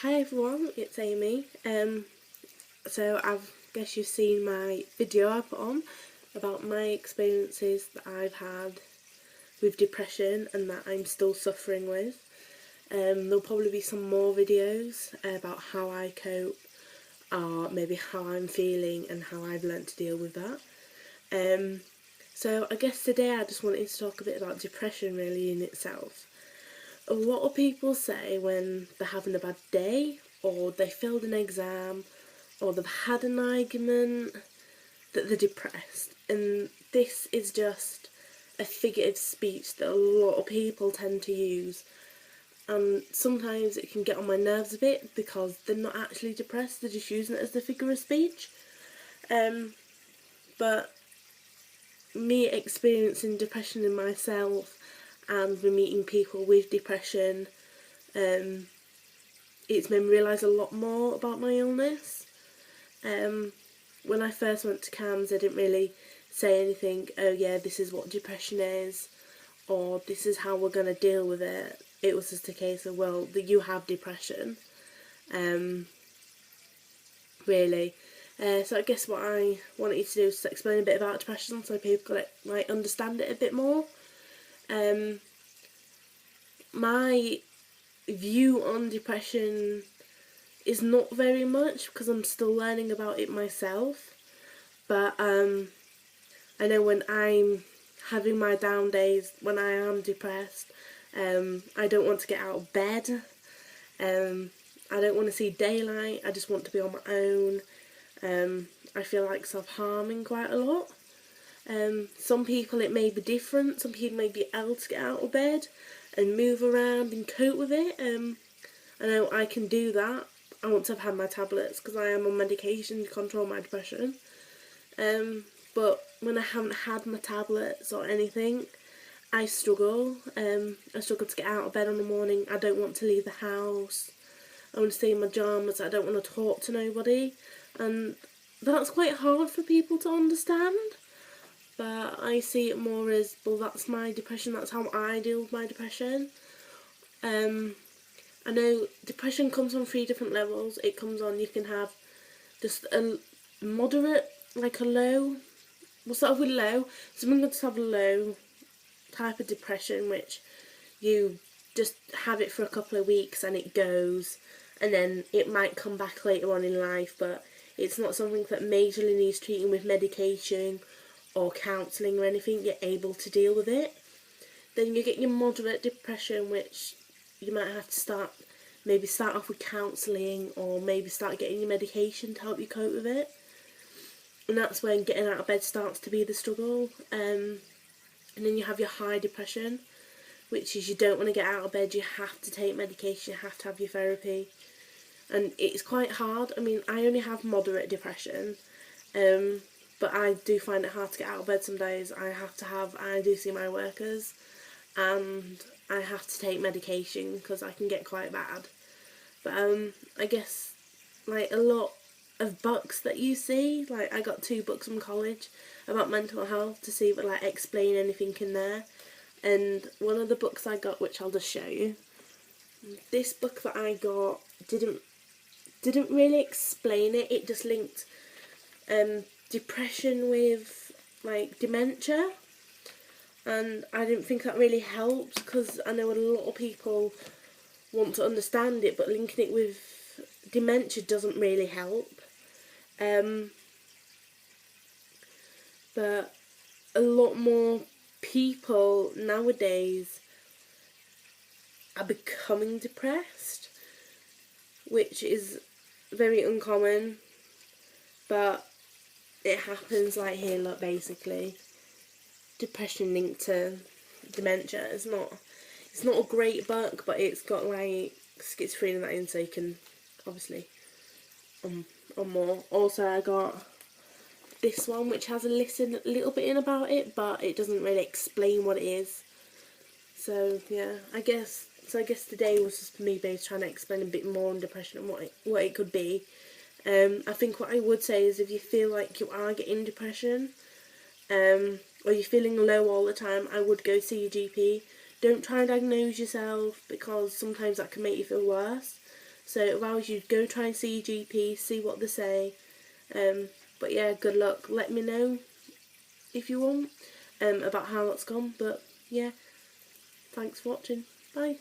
Hi everyone, it's Amy. So I guess you've seen my video I put on about my experiences that I've had with depression and that I'm still suffering with. There'll probably be some more videos about how I cope, or maybe how I'm feeling and how I've learnt to deal with that. So I guess today I just wanted to talk a bit about depression really in itself. A lot of people say when they're having a bad day, or they failed an exam, or they've had an argument, that they're depressed. And this is just a figure of speech that a lot of people tend to use. And sometimes it can get on my nerves a bit because they're not actually depressed, they're just using it as the figure of speech. But me experiencing depression in myself and me meeting people with depression, it's made me realise a lot more about my illness. When I first went to CAMS, I didn't really say anything, oh yeah, this is what depression is, or this is how we're going to deal with it. It was just a case of, well, that you have depression, really. So I guess what I wanted to do is to explain a bit about depression so people might understand it a bit more. My view on depression is not very much because I'm still learning about it myself, but I know when I'm having my down days, when I am depressed, I don't want to get out of bed, I don't want to see daylight, I just want to be on my own. I feel like self-harming quite a lot. Some people it may be different, some people may be able to get out of bed and move around and cope with it. I know I can do that. I want to have had my tablets because I am on medication to control my depression. But when I haven't had my tablets or anything, I struggle. I struggle to get out of bed in the morning. I don't want to leave the house. I want to stay in my pyjamas. I don't want to talk to nobody. And that's quite hard for people to understand. But I see it more as, well, that's my depression. That's how I deal with my depression. I know depression comes on 3 different levels. It comes on, you can have just a moderate, like a low. We'll start off with low. So I'm going to have a low type of depression, which you just have it for a couple of weeks and it goes, and then it might come back later on in life, but it's not something that majorly needs treating with medication or counselling or anything. You're able to deal with it. Then you get your moderate depression, which you might have to start off with counselling, or maybe start getting your medication to help you cope with it. And that's when getting out of bed starts to be the struggle. And then you have your high depression, which is you don't want to get out of bed, you have to take medication, you have to have your therapy. And it's quite hard. I mean, I only have moderate depression, but I do find it hard to get out of bed some days. I do see my workers, and I have to take medication because I can get quite bad. But I guess, like, a lot of books that you see, like, I got 2 books from college about mental health to see if it, like, explain anything in there. And one of the books I got, which I'll just show you, this book that I got didn't really explain it. It just linked depression with, like, dementia, and I didn't think that really helped because I know a lot of people want to understand it, but linking it with dementia doesn't really help. But a lot more people nowadays are becoming depressed, which is very uncommon, but it happens. Like here, look, basically depression linked to dementia. It's not a great book, but it's got like schizophrenia and that in, so you can obviously on more. Also, I got this one which has a little bit in about it, but it doesn't really explain what it is. So yeah, I guess today was just me basically trying to explain a bit more on depression and what it could be. I think what I would say is, if you feel like you are getting depression, or you're feeling low all the time, I would go see your GP. Don't try and diagnose yourself, because sometimes that can make you feel worse. So if I was you, go try and see your GP, see what they say. But yeah, good luck. Let me know if you want about how it's gone. But yeah, thanks for watching. Bye.